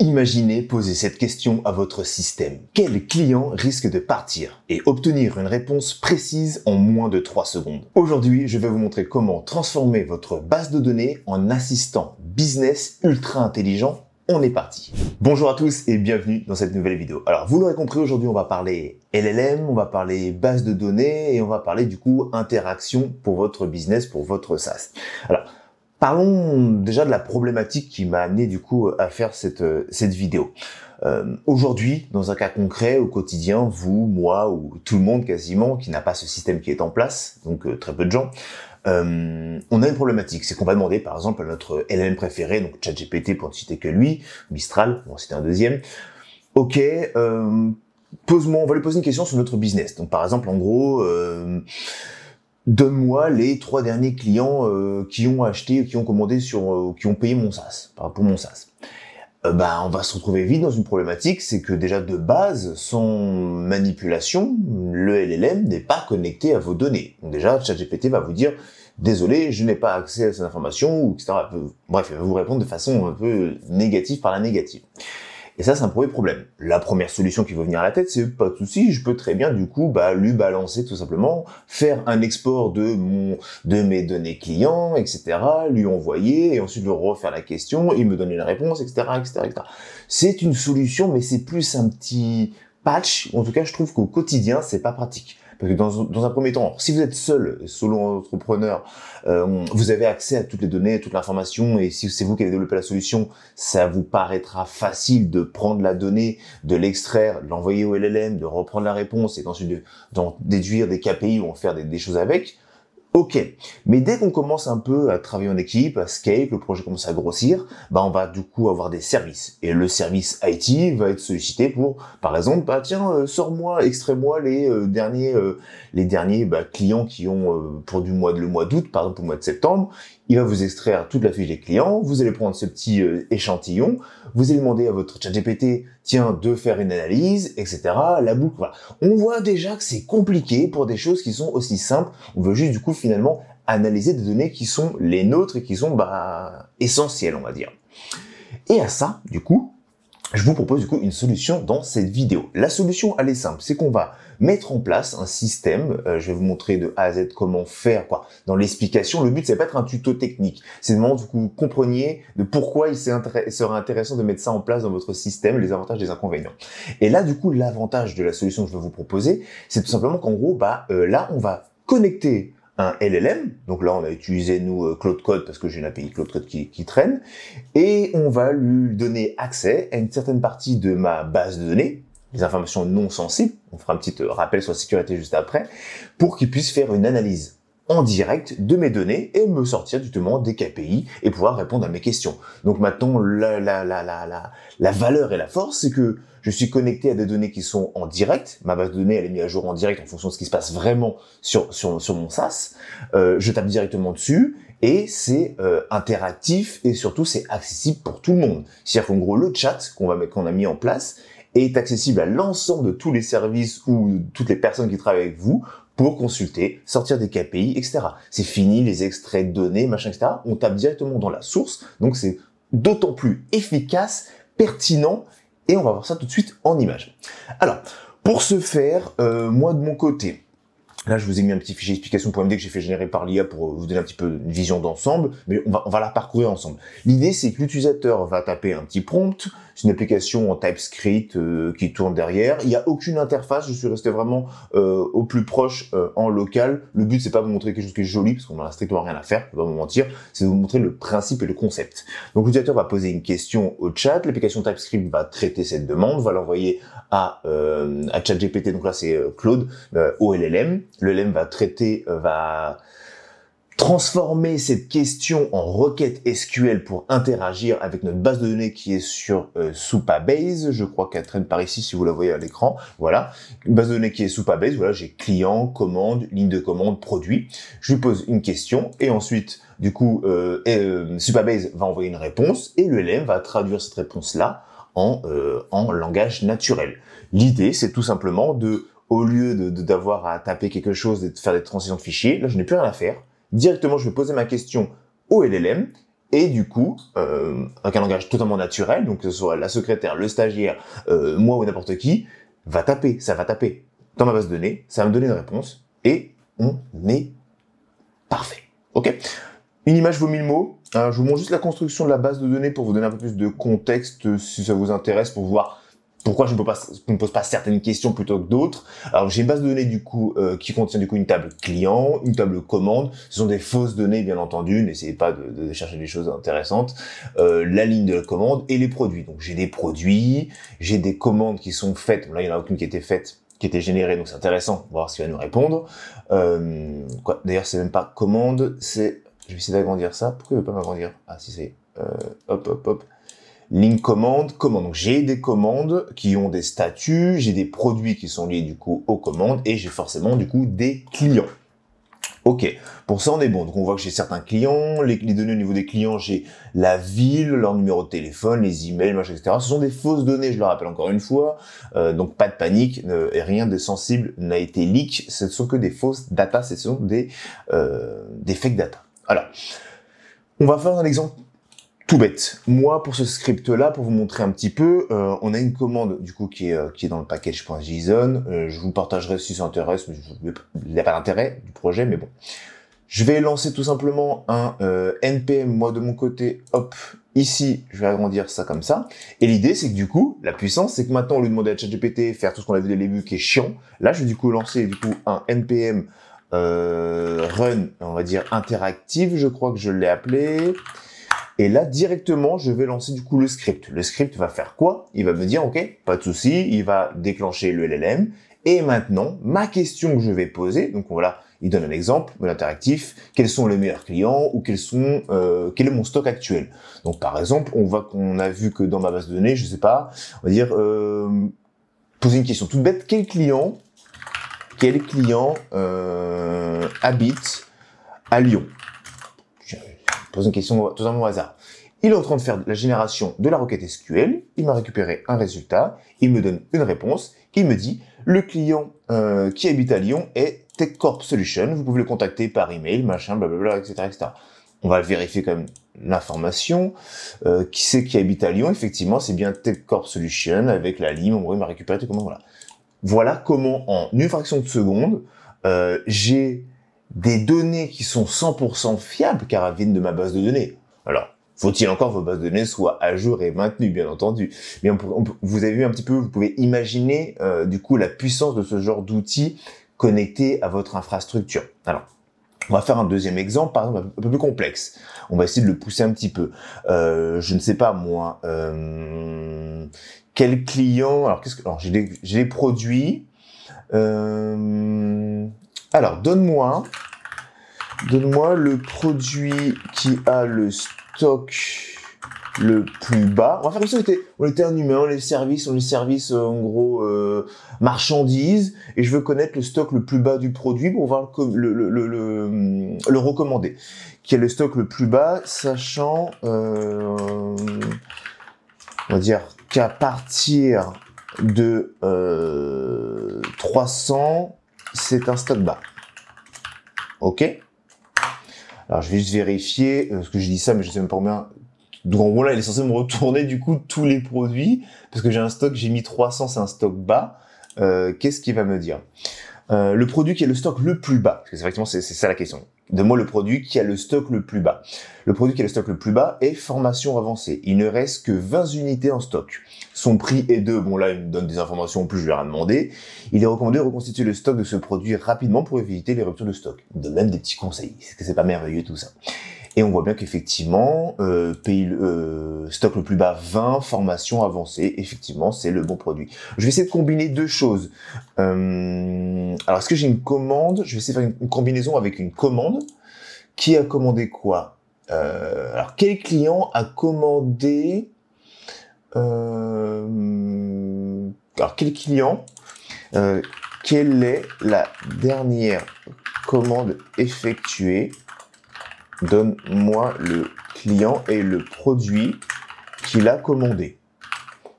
Imaginez poser cette question à votre système. Quel client risque de partir? Et obtenir une réponse précise en moins de 3 secondes. Aujourd'hui, je vais vous montrer comment transformer votre base de données en assistant business ultra intelligent. On est parti. Bonjour à tous et bienvenue dans cette nouvelle vidéo. Alors, vous l'aurez compris, aujourd'hui, on va parler LLM, on va parler base de données et on va parler du coup interaction pour votre business, pour votre SaaS. Alors, parlons déjà de la problématique qui m'a amené du coup à faire cette vidéo. Aujourd'hui, dans un cas concret, au quotidien, vous, moi ou tout le monde quasiment qui n'a pas ce système qui est en place, donc très peu de gens, on a une problématique, c'est qu'on va demander par exemple à notre LLM préféré, donc ChatGPT pour ne citer que lui, Mistral, bon c'était un deuxième, ok, on va lui poser une question sur notre business. Donc par exemple en gros, donne-moi les 3 derniers clients qui ont acheté, qui ont commandé qui ont payé mon SaaS, pour mon SaaS. On va se retrouver vite dans une problématique, c'est que déjà de base, sans manipulation, le LLM n'est pas connecté à vos données. Donc déjà, ChatGPT va vous dire « Désolé, je n'ai pas accès à ces informations », ou etc. Bref, il va vous répondre de façon un peu négative par la négative. Et ça, c'est un premier problème. La première solution qui va venir à la tête, c'est pas de souci, je peux très bien du coup lui balancer tout simplement, faire un export de mes données clients, etc., lui envoyer et ensuite lui refaire la question, il me donne une réponse, etc., etc., etc. C'est une solution, mais c'est plus un petit patch. En tout cas, je trouve qu'au quotidien, c'est pas pratique. Parce que dans un premier temps, si vous êtes seul, solo entrepreneur, vous avez accès à toutes les données, toute l'information, et si c'est vous qui avez développé la solution, ça vous paraîtra facile de prendre la donnée, de l'extraire, de l'envoyer au LLM, de reprendre la réponse, et ensuite d'en déduire des KPI ou en faire des choses avec. Ok, mais dès qu'on commence un peu à travailler en équipe, à scale, que le projet commence à grossir, on va du coup avoir des services. Et le service IT va être sollicité pour, par exemple, tiens, sors-moi, extrais-moi les derniers clients qui ont pour le mois d'août, par exemple pour le mois de septembre. Il va vous extraire toute la fiche des clients, vous allez prendre ce petit échantillon, vous allez demander à votre ChatGPT, tiens, de faire une analyse, etc. La boucle, voilà. On voit déjà que c'est compliqué pour des choses qui sont aussi simples. On veut juste du coup finalement analyser des données qui sont les nôtres et qui sont essentielles, on va dire. Et à ça, du coup, je vous propose du coup une solution dans cette vidéo. La solution, elle est simple, c'est qu'on va mettre en place un système, je vais vous montrer de A à Z comment faire, dans l'explication. Le but, c'est pas être un tuto technique, c'est vraiment que vous compreniez de pourquoi il serait intéressant de mettre ça en place dans votre système, les avantages et les inconvénients. Et là, du coup, l'avantage de la solution que je vais vous proposer, c'est tout simplement qu'en gros, là, on va connecter un LLM, donc là on a utilisé nous Claude Code parce que j'ai une API Claude Code qui traîne, et on va lui donner accès à une certaine partie de ma base de données, des informations non sensibles, on fera un petit rappel sur la sécurité juste après, pour qu'il puisse faire une analyse en direct de mes données et me sortir justement des KPI et pouvoir répondre à mes questions. Donc maintenant, la valeur et la force, c'est que je suis connecté à des données qui sont en direct. Ma base de données, elle est mise à jour en direct en fonction de ce qui se passe vraiment sur mon SaaS. Je tape directement dessus et c'est interactif et surtout c'est accessible pour tout le monde. C'est-à-dire qu'en gros, le chat qu'on a mis en place est accessible à l'ensemble de tous les services ou toutes les personnes qui travaillent avec vous pour consulter, sortir des KPI, etc. C'est fini les extraits de données, machin, etc. On tape directement dans la source, donc c'est d'autant plus efficace, pertinent, et on va voir ça tout de suite en image. Alors, pour ce faire, moi de mon côté, là, je vous ai mis un petit fichier explication pour MD que j'ai fait générer par l'IA pour vous donner un petit peu une vision d'ensemble, mais on va la parcourir ensemble. L'idée, c'est que l'utilisateur va taper un petit prompt, c'est une application en TypeScript qui tourne derrière. Il n'y a aucune interface, je suis resté vraiment au plus proche en local. Le but, c'est pas de vous montrer quelque chose qui est joli, parce qu'on n'en a strictement rien à faire, je vais pas vous mentir, c'est de vous montrer le principe et le concept. Donc l'utilisateur va poser une question au chat, l'application TypeScript va traiter cette demande, va l'envoyer à ChatGPT, donc là c'est Claude, au LLM. Le LLM va transformer cette question en requête SQL pour interagir avec notre base de données qui est sur Supabase. Je crois qu'elle traîne par ici si vous la voyez à l'écran. Voilà, une base de données qui est Supabase. Voilà, j'ai client, commande, ligne de commande, produit. Je lui pose une question et ensuite, du coup, Supabase va envoyer une réponse et le LLM va traduire cette réponse-là en langage naturel. L'idée, c'est tout simplement au lieu d'avoir à taper quelque chose et de faire des transitions de fichiers, là, je n'ai plus rien à faire. Directement, je vais poser ma question au LLM Et du coup, avec un langage totalement naturel, donc que ce soit la secrétaire, le stagiaire, moi ou n'importe qui, ça va taper dans ma base de données, ça va me donner une réponse, et on est parfait. Ok? Une image vaut 1000 mots. Je vous montre juste la construction de la base de données pour vous donner un peu plus de contexte si ça vous intéresse, pour voir pourquoi je ne me pose pas certaines questions plutôt que d'autres. Alors j'ai une base de données du coup qui contient du coup une table client, une table commande. Ce sont des fausses données bien entendu, n'essayez pas de chercher des choses intéressantes. La ligne de la commande et les produits. Donc j'ai des produits, j'ai des commandes qui sont faites. Là il n'y en a aucune qui était faite, qui était générée, donc c'est intéressant, voir ce qu'il va nous répondre. D'ailleurs c'est même pas commande, c'est... Je vais essayer d'agrandir ça. Pourquoi il veut pas m'agrandir? Ah si c'est... hop. Ligne commande. Donc j'ai des commandes qui ont des statuts, j'ai des produits qui sont liés du coup aux commandes et j'ai forcément du coup des clients. Ok, pour ça on est bon. Donc on voit que j'ai certains clients, les données au niveau des clients, j'ai la ville, leur numéro de téléphone, les emails, machin, etc. Ce sont des fausses données, je le rappelle encore une fois. Donc pas de panique, et rien de sensible n'a été leak. Ce ne sont que des fausses data, ce sont des fake data. Alors, on va faire un exemple tout bête. Moi, pour ce script-là, pour vous montrer un petit peu, on a une commande du coup qui est dans le package.json. Je vous partagerai si ça intéresse, mais il n'y a pas d'intérêt du projet, mais bon. Je vais lancer tout simplement un npm, moi de mon côté, hop, ici, je vais agrandir ça comme ça. Et l'idée, c'est que du coup, la puissance, c'est que maintenant, on lui demander à ChatGPT faire tout ce qu'on a vu dès le début qui est chiant. Là, je vais du coup lancer du coup un npm run, on va dire interactive, je crois que je l'ai appelé. Et là, directement, je vais lancer du coup le script. Le script va faire quoi? Il va me dire, ok, pas de souci, il va déclencher le LLM. Et maintenant, ma question que je vais poser, donc voilà, il donne un exemple, de l'interactif, quels sont les meilleurs clients ou quel est mon stock actuel. Donc par exemple, on voit qu'on a vu que dans ma base de données, je sais pas, on va dire, poser une question toute bête, quel client habite à Lyon? Je pose une question totalement au hasard. Il est en train de faire la génération de la requête SQL, il m'a récupéré un résultat, il me donne une réponse, il me dit le client qui habite à Lyon est TechCorp Solution, vous pouvez le contacter par email, machin, blablabla, etc., etc. On va vérifier quand même l'information. Qui c'est qui habite à Lyon? Effectivement, c'est bien TechCorp Solution avec la ligne, il m'a récupéré tout comment, voilà. Voilà comment, en une fraction de seconde, j'ai des données qui sont 100% fiables car elles viennent de ma base de données. Alors, faut-il encore que vos bases de données soient à jour et maintenues, bien entendu. Mais vous avez vu un petit peu, vous pouvez imaginer du coup la puissance de ce genre d'outils connectés à votre infrastructure. Alors, on va faire un deuxième exemple, par exemple, un peu plus complexe. On va essayer de le pousser un petit peu. Je ne sais pas, moi, quel client... Alors, j'ai des produits. Alors, donne-moi le produit qui a le stock le plus bas. On va faire comme si on était un humain, les services, en gros, marchandises, et je veux connaître le stock le plus bas du produit pour voir le recommander. Qui est le stock le plus bas, sachant, on va dire qu'à partir de 300, c'est un stock bas. Ok? Alors, je vais juste vérifier, parce que j'ai dit ça, mais je sais même pas combien. Donc, en gros, là, il est censé me retourner, du coup, tous les produits, parce que j'ai un stock, j'ai mis 300, c'est un stock bas. Qu'est-ce qu'il va me dire? Le produit qui a le stock le plus bas, parce que effectivement, c'est ça la question. Donne-moi le produit qui a le stock le plus bas. Le produit qui a le stock le plus bas est formation avancée. Il ne reste que 20 unités en stock. Son prix est de, bon là, il me donne des informations en plus, je vais rien demander. Il est recommandé de reconstituer le stock de ce produit rapidement pour éviter les ruptures de stock. Il donne même des petits conseils. Est-ce que c'est pas merveilleux tout ça? Et on voit bien qu'effectivement, stock le plus bas 20, formation avancée, effectivement, c'est le bon produit. Je vais essayer de combiner deux choses. Alors, est-ce que j'ai une commande? Je vais essayer de faire une combinaison avec une commande. Qui a commandé quoi? Alors, quel client a commandé... Alors, quel client quelle est la dernière commande effectuée? Donne-moi le client et le produit qu'il a commandé.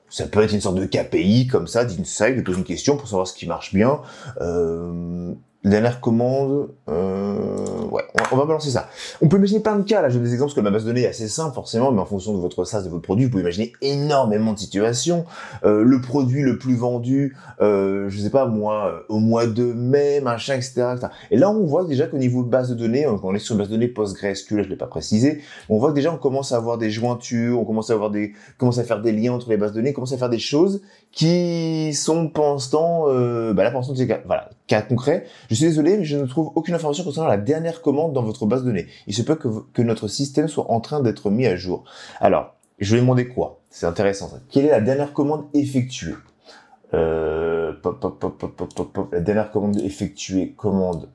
Ça peut être une sorte de KPI comme ça, d'insight, de poser une question pour savoir ce qui marche bien. Dernière commande, ouais, on va balancer ça. On peut imaginer plein de cas, là, je donne des exemples parce que ma base de données est assez simple forcément, mais en fonction de votre SaaS, de votre produit, vous pouvez imaginer énormément de situations. Le produit le plus vendu, je sais pas moi, au mois de mai, machin, etc., etc. Et là, on voit déjà qu'au niveau de base de données, quand on est sur une base de données PostgreSQL, je l'ai pas précisé, on voit que déjà on commence à avoir des jointures, on commence à avoir commence à faire des liens entre les bases de données, on commence à faire des choses qui sont pour l'instant, là pour l'instant, voilà, cas concret. Je suis désolé, mais je ne trouve aucune information concernant la dernière commande dans votre base de données. Il se peut que notre système soit en train d'être mis à jour. Alors, je vais demander quoi? C'est intéressant ça. Quelle est la dernière commande effectuée? La dernière commande effectuée, commande,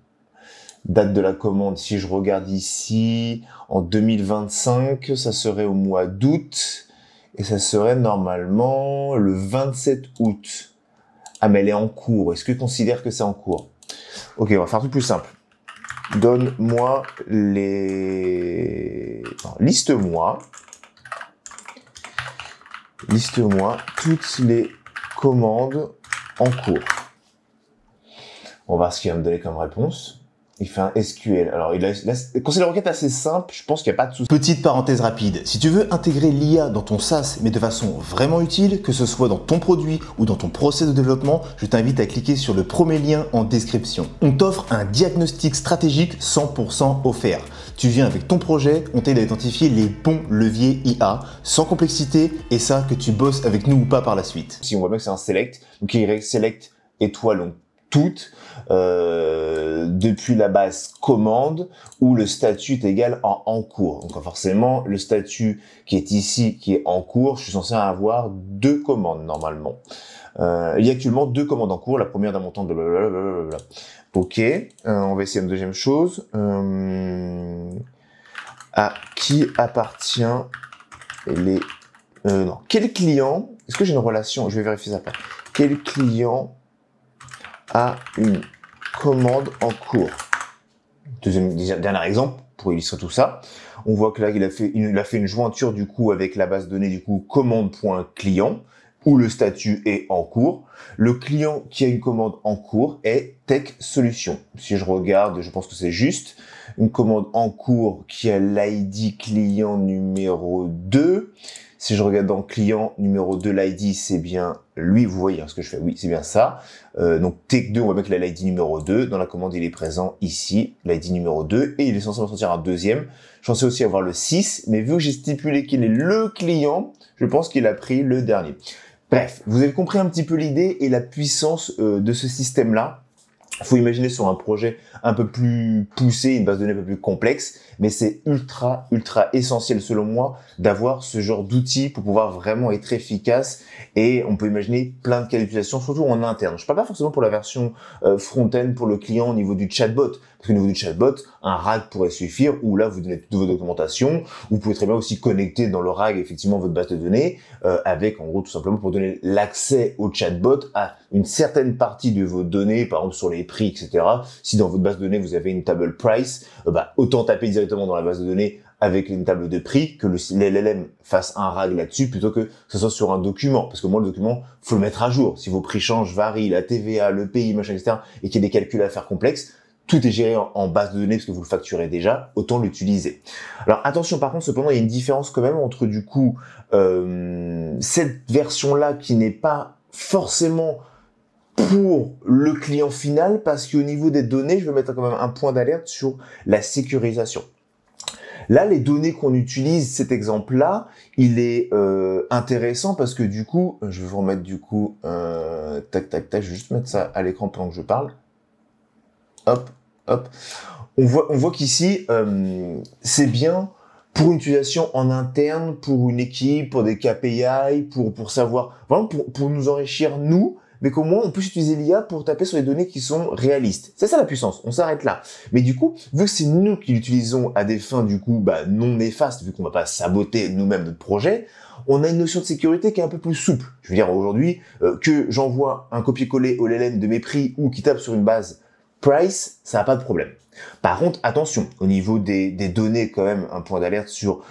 date de la commande, si je regarde ici, en 2025, ça serait au mois d'août, et ça serait normalement le 27 août. Ah, mais elle est en cours. Est-ce que tu considères que c'est en cours? Ok, on va faire un truc plus simple. Donne-moi les... Liste-moi toutes les commandes en cours. On va voir ce qu'il va me donner comme réponse. Il fait un SQL. Alors, quand c'est la requête assez simple, je pense qu'il n'y a pas de souci. Petite parenthèse rapide. Si tu veux intégrer l'IA dans ton SaaS, mais de façon vraiment utile, que ce soit dans ton produit ou dans ton process de développement, je t'invite à cliquer sur le premier lien en description. On t'offre un diagnostic stratégique 100% offert. Tu viens avec ton projet, on t'aide à identifier les bons leviers IA, sans complexité, et ça, que tu bosses avec nous ou pas par la suite. Si on voit bien que c'est un select, donc il select étoile, donc toutes, depuis la base commande où le statut est égal en cours. Donc forcément, le statut qui est ici, qui est en cours, je suis censé avoir 2 commandes normalement. Il y a actuellement 2 commandes en cours, la première d'un montant de blablabla. Ok, on va essayer une deuxième chose. À qui appartient les... non, quel client... Est-ce que j'ai une relation? Je vais vérifier ça après. Quel client a une commande en cours? Dernier exemple pour illustrer tout ça. On voit que là il a fait une jointure du coup avec la base de données du coup commande.client où le statut est en cours. Le client qui a une commande en cours est Tech Solutions. Si je regarde, je pense que c'est juste une commande en cours qui a l'ID client numéro 2. Si je regarde dans client numéro 2, l'ID, c'est bien lui, vous voyez ce que je fais, oui, c'est bien ça. Donc Tech2, on voit bien qu'il a l'ID numéro 2. Dans la commande, il est présent ici, l'ID numéro 2, et il est censé en sortir un deuxième. Je pensais aussi avoir le 6, mais vu que j'ai stipulé qu'il est le client, je pense qu'il a pris le dernier. Bref, vous avez compris un petit peu l'idée et la puissance de ce système-là. Il faut imaginer sur un projet un peu plus poussé, une base de données un peu plus complexe, mais c'est ultra essentiel selon moi d'avoir ce genre d'outils pour pouvoir vraiment être efficace, et on peut imaginer plein de cas d'utilisation, surtout en interne. Je parle pas forcément pour la version front-end pour le client au niveau du chatbot, parce qu'au niveau du chatbot, un RAG pourrait suffire, où là vous donnez toute votre documentation, vous pouvez très bien aussi connecter dans le RAG effectivement votre base de données, avec en gros tout simplement pour donner l'accès au chatbot à une certaine partie de vos données, par exemple sur les prix, etc. Si dans votre base de données vous avez une table price, autant taper directement dans la base de données avec une table de prix, que l'LLM fasse un RAG là-dessus plutôt que ce soit sur un document, parce que moi le document faut le mettre à jour. Si vos prix changent, varient, la TVA, le pays, machin, etc., et qu'il y a des calculs à faire complexes, tout est géré en base de données parce que vous le facturez déjà, autant l'utiliser. Alors attention, par contre, cependant, il y a une différence quand même entre du coup cette version-là qui n'est pas forcément pour le client final, parce qu'au niveau des données, je vais mettre quand même un point d'alerte sur la sécurisation. Là, les données qu'on utilise, cet exemple-là, il est intéressant parce que du coup, je vais vous remettre du coup, tac, je vais juste mettre ça à l'écran pendant que je parle. Hop. On voit qu'ici, c'est bien pour une utilisation en interne, pour une équipe, pour des KPI, pour savoir, vraiment pour nous enrichir nous, mais qu'au moins on puisse utiliser l'IA pour taper sur les données qui sont réalistes. C'est ça la puissance, on s'arrête là. Mais du coup, vu que c'est nous qui l'utilisons à des fins du coup non néfastes, vu qu'on va pas saboter nous-mêmes notre projet, on a une notion de sécurité qui est un peu plus souple. Je veux dire, aujourd'hui, que j'envoie un copier-coller au LLM de mes prix ou qui tape sur une base price, ça n'a pas de problème. Par contre, attention, au niveau des données, quand même, un point d'alerte sur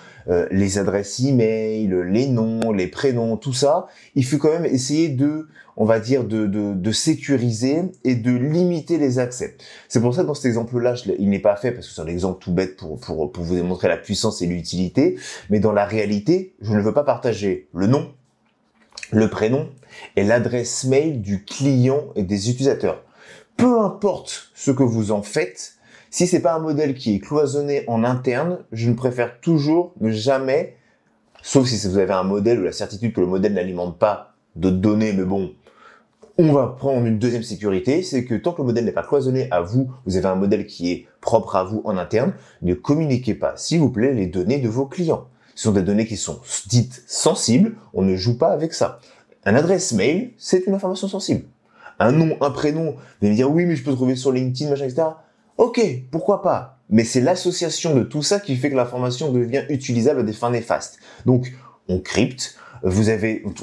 les adresses email, les noms, les prénoms, tout ça, il faut quand même essayer on va dire, de sécuriser et de limiter les accès. C'est pour ça que dans cet exemple-là, il n'est pas fait parce que c'est un exemple tout bête pour vous démontrer la puissance et l'utilité, mais dans la réalité, je ne veux pas partager le nom, le prénom et l'adresse mail du client et des utilisateurs. Peu importe ce que vous en faites, si c'est pas un modèle qui est cloisonné en interne, je ne préfère toujours ne jamais, sauf si vous avez un modèle ou la certitude que le modèle n'alimente pas de données, mais bon, on va prendre une deuxième sécurité, c'est que tant que le modèle n'est pas cloisonné à vous, vous avez un modèle qui est propre à vous en interne, ne communiquez pas, s'il vous plaît, les données de vos clients. Ce sont des données qui sont dites sensibles, on ne joue pas avec ça. Un adresse mail, c'est une information sensible. Un nom, un prénom, vous allez me dire oui, mais je peux trouver sur LinkedIn, machin, etc. Ok, pourquoi pas. Mais c'est l'association de tout ça qui fait que l'information devient utilisable à des fins néfastes. Donc, on crypte. On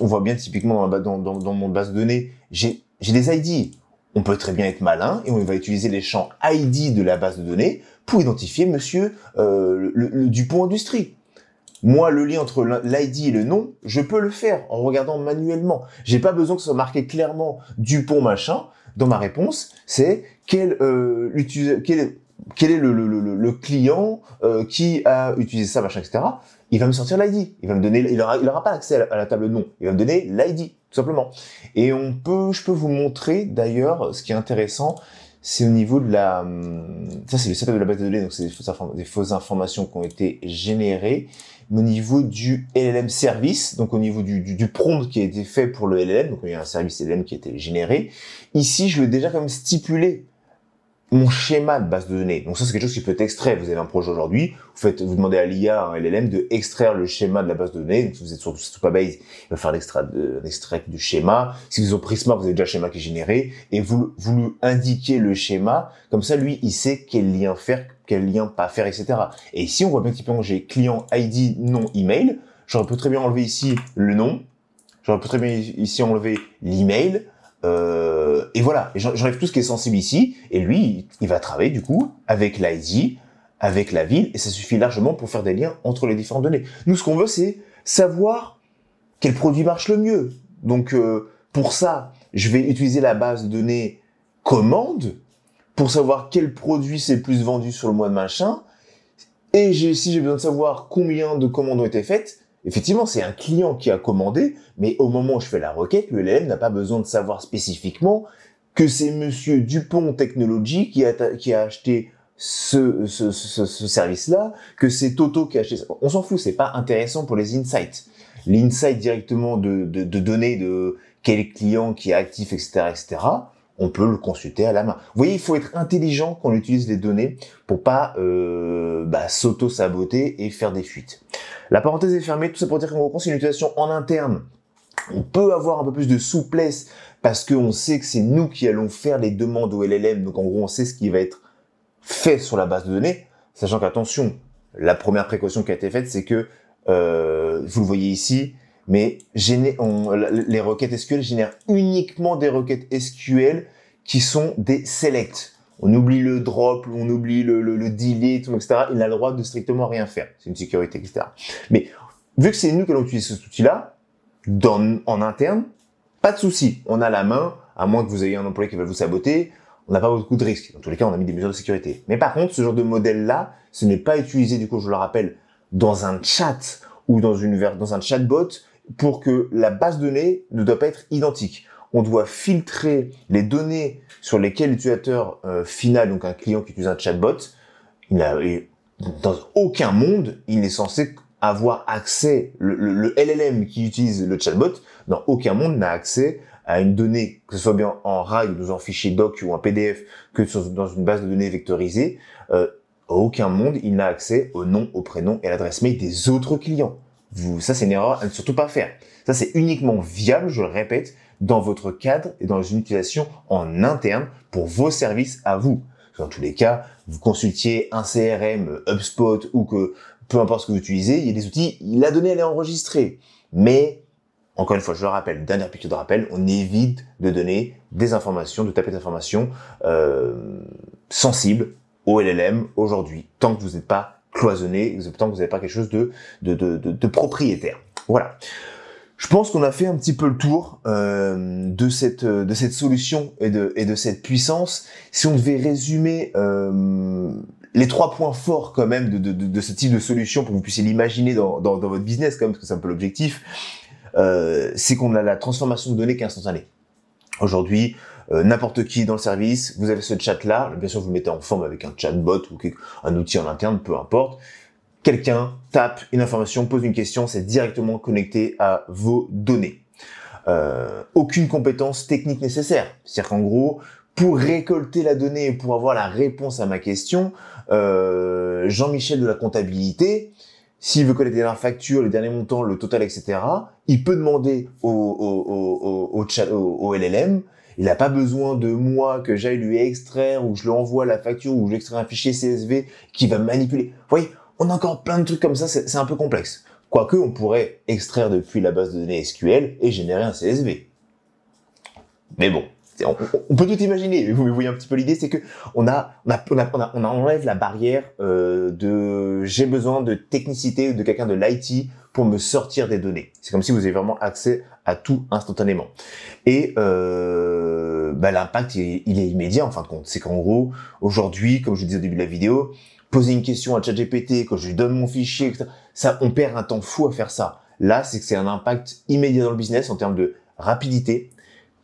voit bien typiquement dans mon base de données, j'ai des ID. On peut très bien être malin et on va utiliser les champs ID de la base de données pour identifier monsieur le Dupont Industrie. Moi, le lien entre l'ID et le nom, je peux le faire en regardant manuellement. J'ai pas besoin que ce soit marqué clairement Dupont machin. Dans ma réponse, c'est quel est le client qui a utilisé ça, machin, etc. Il va me sortir l'ID. Il va me donner, il aura pas accès à la table de nom. Il va me donner l'ID, tout simplement. Et je peux vous montrer, d'ailleurs, ce qui est intéressant, c'est au niveau de ça c'est le setup de la base de données, donc c'est des fausses informations qui ont été générées. Mais au niveau du LLM service, donc au niveau du prompt qui a été fait pour le LLM, donc il y a un service LLM qui a été généré. Ici, je vais déjà quand même stipuler mon schéma de base de données. Donc ça, c'est quelque chose qui peut être extrait. Vous avez un projet aujourd'hui, vous demandez à l'IA, un LLM, de extraire le schéma de la base de données. Donc si vous êtes sur Supabase, il va faire l'extrait du schéma. Si vous êtes sur Prisma, vous avez déjà le schéma qui est généré et vous lui indiquez le schéma. Comme ça, lui, il sait quel lien faire, quel lien pas faire, etc. Et ici, on voit bien typiquement que j'ai client ID, nom, email. J'aurais pu très bien enlever ici le nom. J'aurais pu très bien ici enlever l'email. Et voilà, j'enlève tout ce qui est sensible ici, et lui, il va travailler du coup avec l'ID, avec la ville, et ça suffit largement pour faire des liens entre les différentes données. Nous, ce qu'on veut, c'est savoir quel produit marche le mieux. Donc, pour ça, je vais utiliser la base de données commande pour savoir quel produit c'est le plus vendu sur le mois de machin, et si j'ai besoin de savoir combien de commandes ont été faites, effectivement, c'est un client qui a commandé, mais au moment où je fais la requête, le LLM n'a pas besoin de savoir spécifiquement que c'est monsieur Dupont Technologies qui a acheté ce service-là, que c'est Toto qui a acheté ça. On s'en fout, c'est pas intéressant pour les insights. L'insight directement de données de quel client qui est actif, etc., etc., on peut le consulter à la main. Vous voyez, il faut être intelligent quand on utilise les données pour pas s'auto-saboter et faire des fuites. La parenthèse est fermée, tout ça pour dire qu'en gros, c'est une utilisation en interne. On peut avoir un peu plus de souplesse parce qu'on sait que c'est nous qui allons faire les demandes au LLM. Donc en gros, on sait ce qui va être fait sur la base de données. Sachant qu'attention, la première précaution qui a été faite, c'est que, vous le voyez ici, mais les requêtes SQL génèrent uniquement des requêtes SQL qui sont des selects. On oublie le drop, on oublie le delete, etc. Il n'a le droit de strictement rien faire. C'est une sécurité, etc. Mais vu que c'est nous qui allons utiliser cet outil-là, en interne, pas de souci. On a la main, à moins que vous ayez un employé qui va vous saboter, on n'a pas beaucoup de risques. Dans tous les cas, on a mis des mesures de sécurité. Mais par contre, ce genre de modèle-là, ce n'est pas utilisé, du coup, je le rappelle, dans un chat ou dans un chatbot pour que la base de données ne doit pas être identique. On doit filtrer les données sur lesquelles l'utilisateur final, donc un client qui utilise un chatbot, dans aucun monde, il n'est censé avoir accès, le LLM qui utilise le chatbot, dans aucun monde n'a accès à une donnée, que ce soit bien en RAI ou dans un fichier doc ou un PDF, que dans une base de données vectorisée, aucun monde, il n'a accès au nom, au prénom et à l'adresse mail des autres clients. Ça, c'est une erreur à ne surtout pas faire. Ça, c'est uniquement viable, je le répète, dans votre cadre et dans une utilisation en interne pour vos services à vous. Dans tous les cas, vous consultiez un CRM, HubSpot ou que peu importe ce que vous utilisez, il y a des outils, la donnée elle est enregistrée. Mais, encore une fois, je le rappelle, dernière piqûre de rappel, on évite de donner des informations, de taper des informations sensibles au LLM aujourd'hui, tant que vous n'êtes pas cloisonné, tant que vous n'avez pas quelque chose de propriétaire. Voilà. Je pense qu'on a fait un petit peu le tour de cette solution et de cette puissance. Si on devait résumer les 3 points forts quand même de ce type de solution pour que vous puissiez l'imaginer dans votre business quand même, parce que c'est un peu l'objectif, c'est qu'on a la transformation de données qui est instantanée. Aujourd'hui, n'importe qui dans le service, vous avez ce chat-là, bien sûr vous le mettez en forme avec un chatbot ou un outil en interne, peu importe. Quelqu'un tape une information, pose une question, c'est directement connecté à vos données. Aucune compétence technique nécessaire. C'est-à-dire qu'en gros, pour récolter la donnée et pour avoir la réponse à ma question, Jean-Michel de la comptabilité, s'il veut connaître les dernières factures, les derniers montants, le total, etc., il peut demander au LLM. Il n'a pas besoin de moi que j'aille lui extraire ou je lui envoie la facture ou je lui extrais un fichier CSV qui va manipuler. Vous voyez, on a encore plein de trucs comme ça, c'est un peu complexe. Quoique, on pourrait extraire depuis la base de données SQL et générer un CSV. Mais bon, on peut tout imaginer. Vous voyez un petit peu l'idée, c'est que on enlève la barrière de j'ai besoin de technicité ou de quelqu'un de l'IT pour me sortir des données. C'est comme si vous avez vraiment accès à tout instantanément. Et l'impact, il est immédiat en fin de compte. C'est qu'en gros, aujourd'hui, comme je vous disais au début de la vidéo, poser une question à ChatGPT, quand je lui donne mon fichier, etc., ça, on perd un temps fou à faire ça. Là, c'est que c'est un impact immédiat dans le business en termes de rapidité,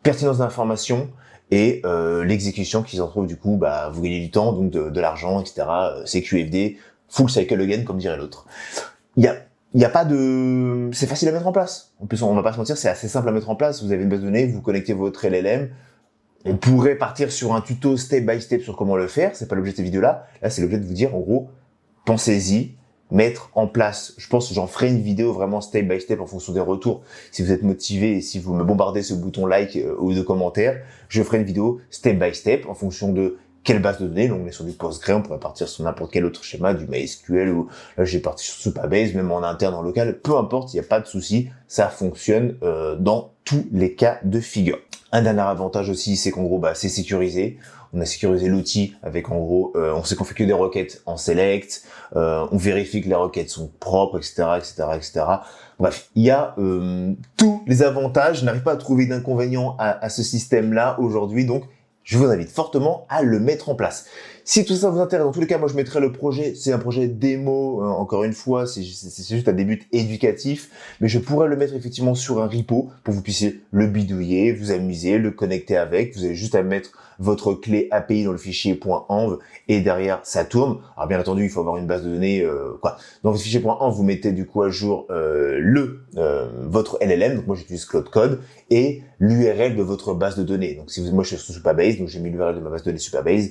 pertinence d'information et l'exécution qui s'en trouve du coup, vous gagnez du temps, donc de l'argent, etc. CQFD, full cycle again, comme dirait l'autre. Il y a pas de, c'est facile à mettre en place. En plus, on va pas se mentir, c'est assez simple à mettre en place. Vous avez une base de données, vous connectez votre LLM. On pourrait partir sur un tuto step by step sur comment le faire. C'est pas l'objet de cette vidéo-là. Là, c'est l'objet de vous dire, en gros, pensez-y, mettre en place. Je pense que j'en ferai une vidéo vraiment step by step en fonction des retours. Si vous êtes motivé et si vous me bombardez ce bouton like ou de commentaires, je ferai une vidéo step by step en fonction de quelle base de données. Donc, on est sur du Postgre, on pourrait partir sur n'importe quel autre schéma, du MySQL ou là, j'ai parti sur Supabase, même en interne, en local. Peu importe, il n'y a pas de souci. Ça fonctionne dans tous les cas de figure. Un dernier avantage aussi, c'est qu'en gros, c'est sécurisé. On a sécurisé l'outil avec, en gros, on sait qu'on fait que des requêtes en select, on vérifie que les requêtes sont propres, etc., etc., etc. Bref, il y a tous les avantages. Je n'arrive pas à trouver d'inconvénients à ce système-là aujourd'hui, donc je vous invite fortement à le mettre en place. Si tout ça vous intéresse, dans tous les cas, moi je mettrai le projet, c'est un projet démo, encore une fois, c'est juste un début éducatif, mais je pourrais le mettre effectivement sur un repo pour que vous puissiez le bidouiller, vous amuser, le connecter avec. Vous avez juste à mettre votre clé API dans le fichier .env et derrière ça tourne. Alors bien entendu, il faut avoir une base de données, Dans votre fichier .env, vous mettez du coup à jour votre LLM, donc moi j'utilise Cloud Code, et l'URL de votre base de données. Donc si moi je suis sur Supabase, donc j'ai mis l'URL de ma base de données Supabase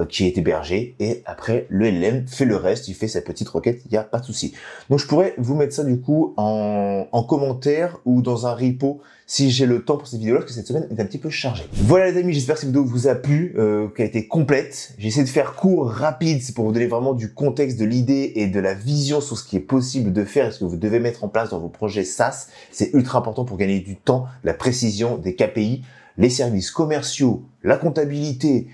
qui est hébergée, et après le LLM fait le reste, il fait sa petite requête, il n'y a pas de souci. Donc je pourrais vous mettre ça du coup en commentaire ou dans un repo si j'ai le temps pour cette vidéo-là, parce que cette semaine est un petit peu chargée. Voilà les amis, j'espère que cette vidéo vous a plu, qu'elle a été complète. J'ai essayé de faire court, rapide, c'est pour vous donner vraiment du contexte, de l'idée et de la vision sur ce qui est possible de faire et ce que vous devez mettre en place dans vos projets SaaS. C'est ultra important pour gagner du temps, la précision des KPI, les services commerciaux, la comptabilité.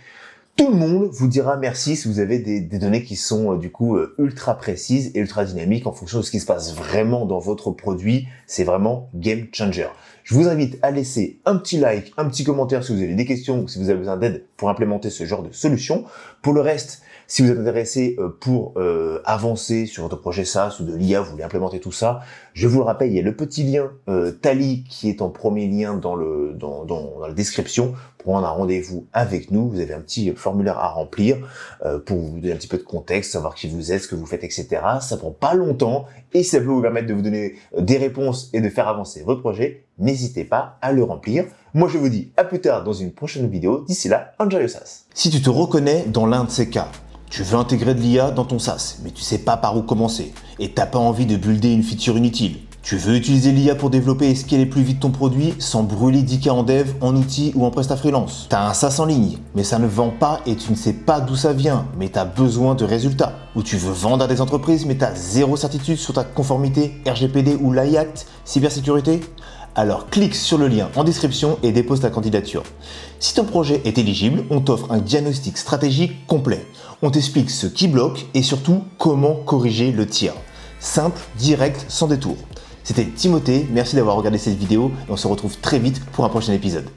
Tout le monde vous dira merci si vous avez des données qui sont du coup ultra précises et ultra dynamiques en fonction de ce qui se passe vraiment dans votre produit. C'est vraiment game changer. Je vous invite à laisser un petit like, un petit commentaire si vous avez des questions ou si vous avez besoin d'aide pour implémenter ce genre de solution. Pour le reste, si vous êtes intéressé pour avancer sur votre projet SaaS ou de l'IA, vous voulez implémenter tout ça, je vous le rappelle, il y a le petit lien Tally qui est en premier lien dans la description pour prendre un rendez-vous avec nous. Vous avez un petit formulaire à remplir pour vous donner un petit peu de contexte, savoir qui vous êtes, ce que vous faites, etc. Ça prend pas longtemps et ça peut vous permettre de vous donner des réponses et de faire avancer votre projet. N'hésitez pas à le remplir. Moi, je vous dis à plus tard dans une prochaine vidéo. D'ici là, enjoy your SaaS. Si tu te reconnais dans l'un de ces cas, tu veux intégrer de l'IA dans ton SaaS, mais tu sais pas par où commencer, et t'as pas envie de builder une feature inutile. Tu veux utiliser l'IA pour développer et scaler plus vite ton produit sans brûler 10K en dev, en outils ou en prestat freelance. T'as un SaaS en ligne, mais ça ne vend pas et tu ne sais pas d'où ça vient, mais t'as besoin de résultats. Ou tu veux vendre à des entreprises, mais t'as zéro certitude sur ta conformité RGPD ou l'IACT, cybersécurité. Alors clique sur le lien en description et dépose ta candidature. Si ton projet est éligible, on t'offre un diagnostic stratégique complet. On t'explique ce qui bloque et surtout comment corriger le tir. Simple, direct, sans détour. C'était Timothée, merci d'avoir regardé cette vidéo et on se retrouve très vite pour un prochain épisode.